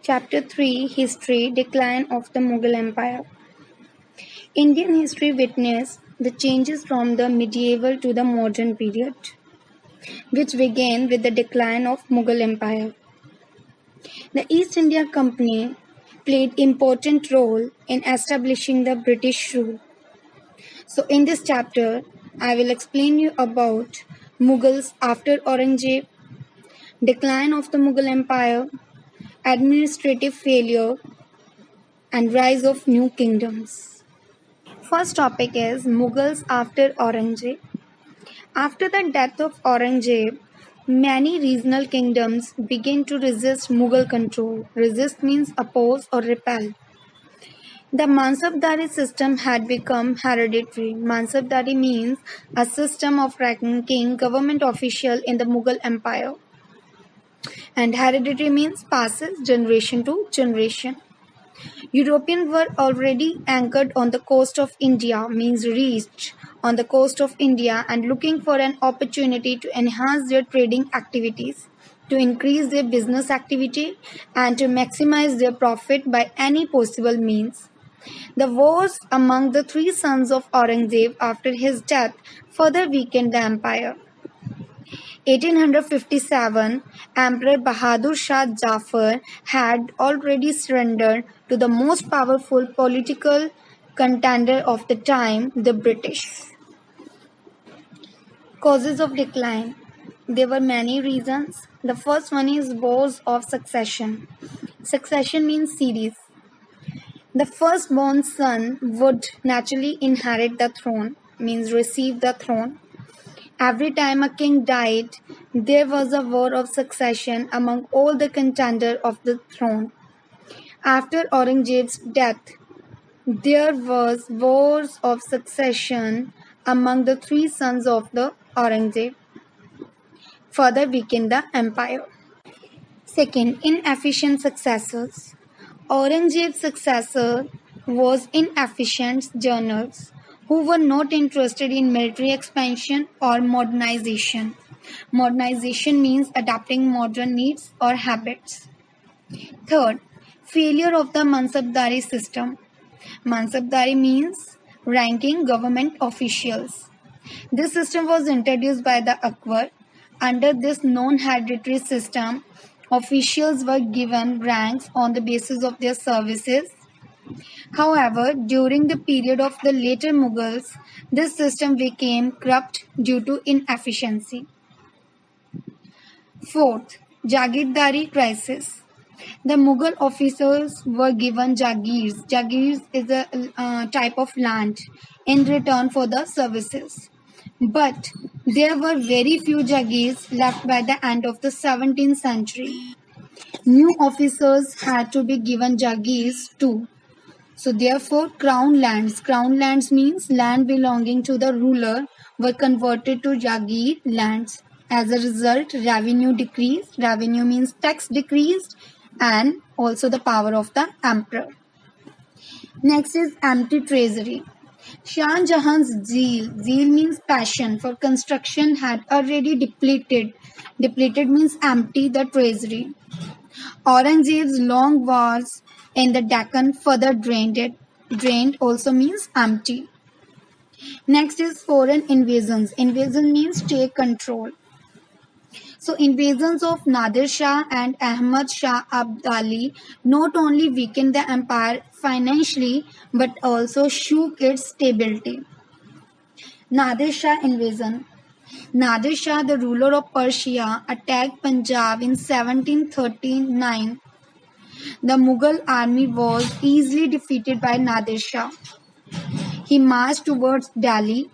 Chapter 3 History Decline of the Mughal Empire. Indian history witnessed the changes from the medieval to the modern period, which began with the decline of Mughal Empire. The East India Company played important role in establishing the British rule. So in this chapter, I will explain you about Mughals after Aurangzeb, decline of the Mughal Empire, administrative failure, and rise of new kingdoms. First topic is Mughals after Aurangzeb. After the death of Aurangzeb, many regional kingdoms began to resist Mughal control. Resist means oppose or repel. The Mansabdari system had become hereditary. Mansabdari means a system of ranking government official in the Mughal Empire. And hereditary means passes generation to generation. Europeans were already anchored on the coast of India, means reached on the coast of India and looking for an opportunity to enhance their trading activities, to increase their business activity, and to maximize their profit by any possible means. The wars among the three sons of Aurangzeb after his death further weakened the empire. 1857, Emperor Bahadur Shah Jafar had already surrendered to the most powerful political contender of the time, the British. Causes of decline. There were many reasons. The first one is wars of succession. Succession means series. The firstborn son would naturally inherit the throne, means receive the throne. Every time a king died, there was a war of succession among all the contenders of the throne. After Aurangzeb's death, there was wars of succession among the three sons of the Aurangzeb, further weakened the empire. Second, inefficient successors. Aurangzeb's successor was inefficient generals who were not interested in military expansion or modernization. Modernization means adapting modern needs or habits. Third, failure of the Mansabdari system. Mansabdari means ranking government officials. This system was introduced by the Akbar. Under this non-hereditary system, officials were given ranks on the basis of their services. However, during the period of the later Mughals, this system became corrupt due to inefficiency. Fourth, Jagirdari crisis. The Mughal officers were given Jagirs. Jagirs is a type of land in return for the services. But there were very few Jagirs left by the end of the 17th century. New officers had to be given Jagirs too. So therefore, crown lands means land belonging to the ruler, were converted to Jagir lands. As a result, revenue decreased. Revenue means tax decreased, and also the power of the emperor. Next is empty treasury. Shah Jahan's zeal means passion for construction had already depleted. Depleted means empty the treasury. Aurangzeb's long wars in the Deccan further drained it. Drained also means empty. Next is foreign invasions. Invasion means take control. So invasions of Nadir Shah and Ahmad Shah Abdali not only weakened the empire financially but also shook its stability. Nadir Shah invasion. Nadir Shah, the ruler of Persia, attacked Punjab in 1739. The Mughal army was easily defeated by Nadir Shah. He marched towards Delhi.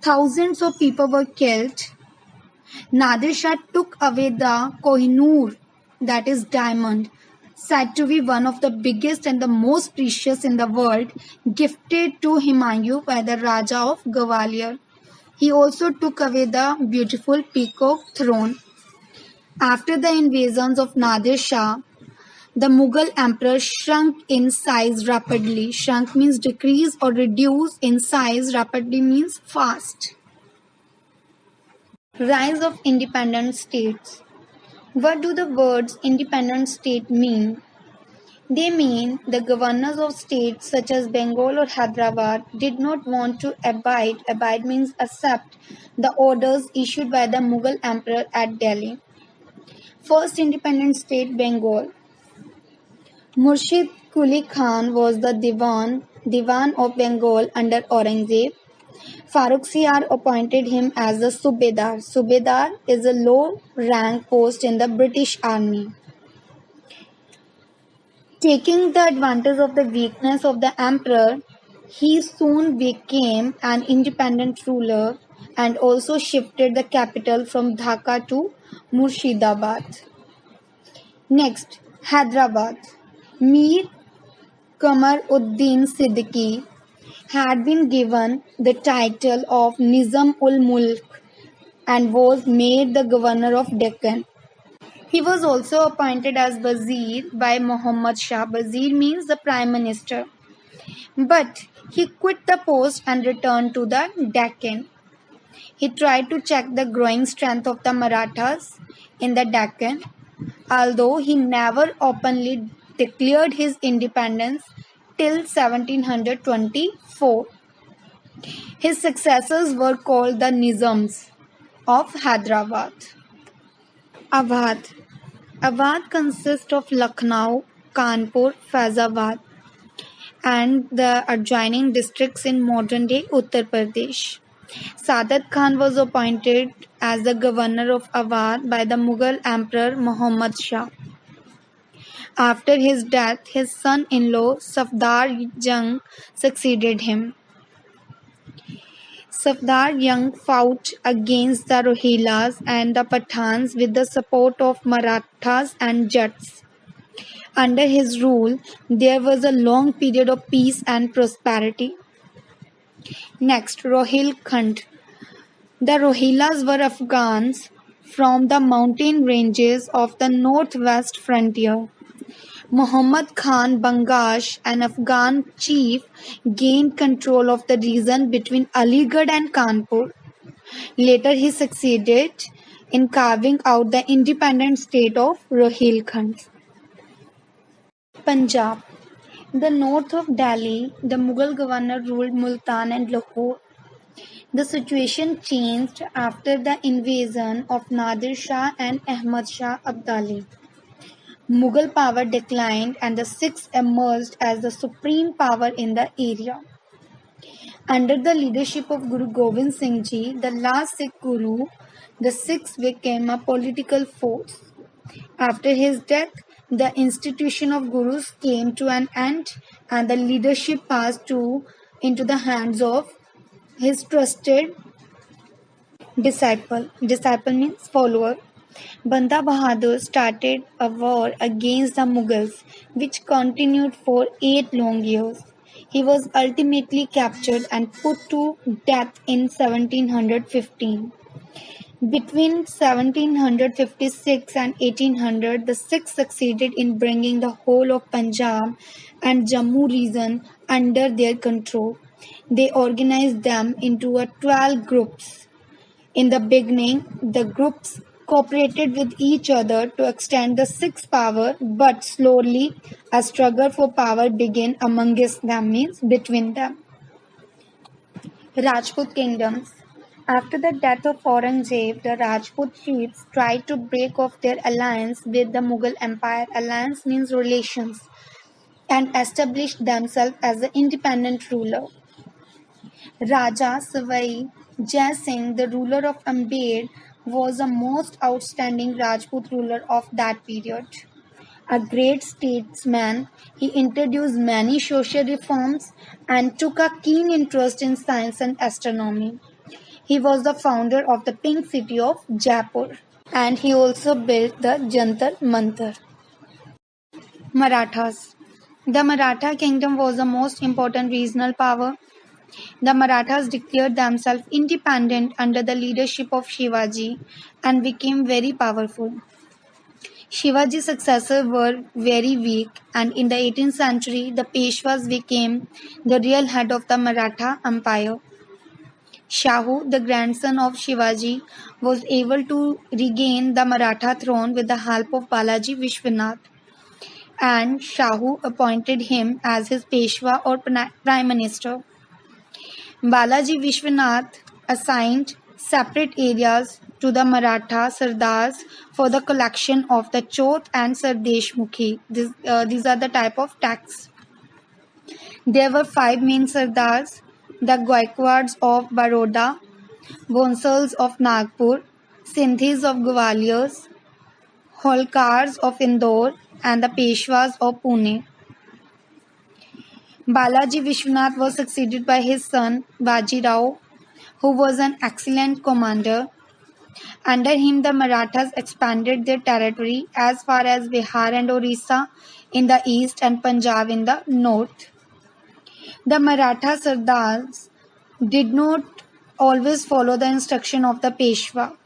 Thousands of people were killed. Nadir Shah took away the Kohinoor, that is diamond, said to be one of the biggest and the most precious in the world, gifted to Humayun by the Raja of Gwalior. He also took away the beautiful peacock throne. After the invasions of Nadir Shah, the Mughal emperor shrunk in size rapidly. Shrunk means decrease or reduce in size. Rapidly means fast. Rise of independent states. What do the words independent state mean? They mean the governors of states such as Bengal or Hyderabad did not want to abide means accept, the orders issued by the Mughal emperor at Delhi. First independent state Bengal. Murshid Quli Khan was the Diwan of Bengal under Aurangzeb. Farrukhsiyar appointed him as the Subedar. Subedar is a low rank post in the British Army. Taking the advantage of the weakness of the emperor, he soon became an independent ruler and also shifted the capital from Dhaka to Murshidabad. Next, Hyderabad. Mir Qamar Uddin Siddiqui had been given the title of Nizam ul Mulk and was made the governor of Deccan. He was also appointed as Wazir by Muhammad Shah. Wazir means the Prime Minister. But he quit the post and returned to the Deccan. He tried to check the growing strength of the Marathas in the Deccan, although he never openly declared his independence till 1724. His successors were called the Nizams of Hyderabad. Awadh. Awadh consists of Lucknow, Kanpur, Faizabad, and the adjoining districts in modern-day Uttar Pradesh. Sadat Khan was appointed as the governor of Awadh by the Mughal Emperor Muhammad Shah. After his death, his son-in-law Safdar Jung succeeded him. Safdar Jung fought against the Rohillas and the Pathans with the support of Marathas and Jats. Under his rule, there was a long period of peace and prosperity. Next, Rohilkhand. The Rohillas were Afghans from the mountain ranges of the northwest frontier. Muhammad Khan Bangash, an Afghan chief, gained control of the region between Aligarh and Kanpur. Later, he succeeded in carving out the independent state of Rohilkhand. Punjab. In the north of Delhi, the Mughal governor ruled Multan and Lahore. The situation changed after the invasion of Nadir Shah and Ahmad Shah Abdali. Mughal power declined and the Sikhs emerged as the supreme power in the area. Under the leadership of Guru Gobind Singh Ji, the last Sikh Guru, the Sikhs became a political force. After his death, the institution of gurus came to an end and the leadership passed into the hands of his trusted disciple. Disciple means follower. Banda Bahadur started a war against the Mughals, which continued for 8 long years. He was ultimately captured and put to death in 1715. Between 1756 and 1800, the Sikhs succeeded in bringing the whole of Punjab and Jammu region under their control. They organized them into 12 groups. In the beginning, the groups cooperated with each other to extend the Sikhs' power, but slowly a struggle for power began amongst them, means between them. Rajput kingdoms. After the death of Aurangzeb, the Rajput chiefs tried to break off their alliance with the Mughal Empire. Alliance means relations, and established themselves as the independent ruler. Raja Savai Jai Singh, the ruler of Ambed, was the most outstanding Rajput ruler of that period. A great statesman, he introduced many social reforms and took a keen interest in science and astronomy. He was the founder of the Pink City of Jaipur, and he also built the Jantar Mantar. Marathas. The Maratha kingdom was the most important regional power. The Marathas declared themselves independent under the leadership of Shivaji and became very powerful. Shivaji's successors were very weak, and in the 18th century, the Peshwas became the real head of the Maratha Empire. Shahu, the grandson of Shivaji, was able to regain the Maratha throne with the help of Balaji Vishwanath, and Shahu appointed him as his Peshwa or Prime Minister. Balaji Vishwanath assigned separate areas to the Maratha Sardars for the collection of the Chauth and Sardeshmukhi. These are the type of tax. There were 5 main Sardars: the Gaikwads of Baroda, Bonsals of Nagpur, Sindhis of Gwalior, Holkars of Indore, and the Peshwas of Pune. Balaji Vishwanath was succeeded by his son Baji Rao, who was an excellent commander. Under him, the Marathas expanded their territory as far as Bihar and Orissa in the east and Punjab in the north. The Maratha Sardars did not always follow the instruction of the Peshwa.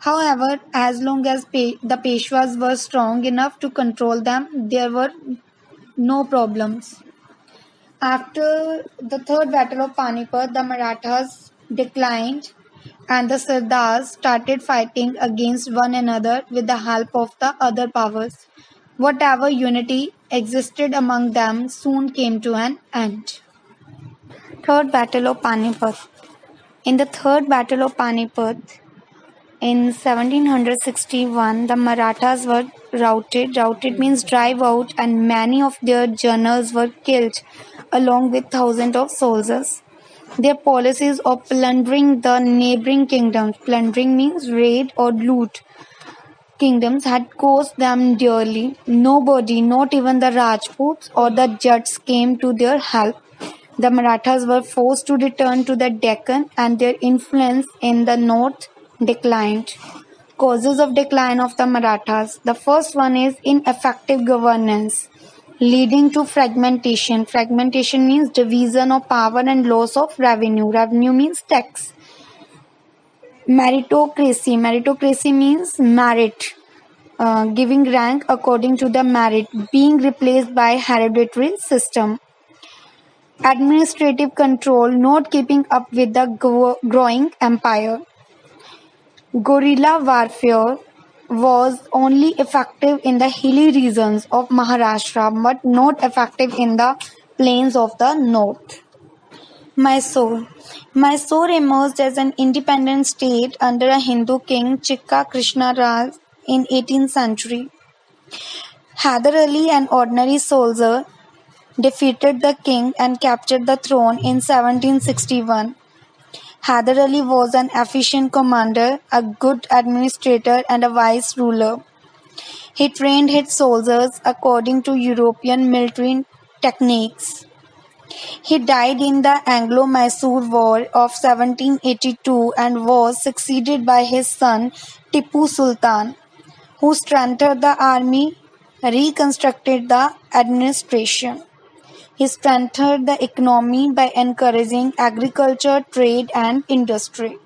However, as long as the Peshwas were strong enough to control them, there were no problems. After the Third Battle of Panipat, the Marathas declined and the Sardars started fighting against one another with the help of the other powers. Whatever unity existed among them soon came to an end. Third Battle of Panipat. In the Third Battle of Panipat, in 1761, the Marathas were routed. Routed means drive out, and many of their generals were killed, along with thousands of soldiers. Their policies of plundering the neighboring kingdoms, plundering means raid or loot, kingdoms had cost them dearly. Nobody, not even the Rajputs or the Jats, came to their help. The Marathas were forced to return to the Deccan, and their influence in the north declined. Causes of decline of the Marathas. The first one is ineffective governance, leading to fragmentation. Fragmentation means division of power and loss of revenue. Revenue means tax. Meritocracy. Meritocracy means merit, giving rank according to the merit, being replaced by hereditary system. Administrative control, not keeping up with the growing empire. Guerrilla warfare was only effective in the hilly regions of Maharashtra but not effective in the plains of the north. Mysore. Mysore emerged as an independent state under a Hindu king Chikka Krishna Raj in 18th century. Hyder Ali, an ordinary soldier, defeated the king and captured the throne in 1761. Hyder Ali was an efficient commander, a good administrator, and a wise ruler. He trained his soldiers according to European military techniques. He died in the Anglo-Mysore War of 1782 and was succeeded by his son Tipu Sultan, who strengthened the army, reconstructed the administration. He strengthened the economy by encouraging agriculture, trade, and industry.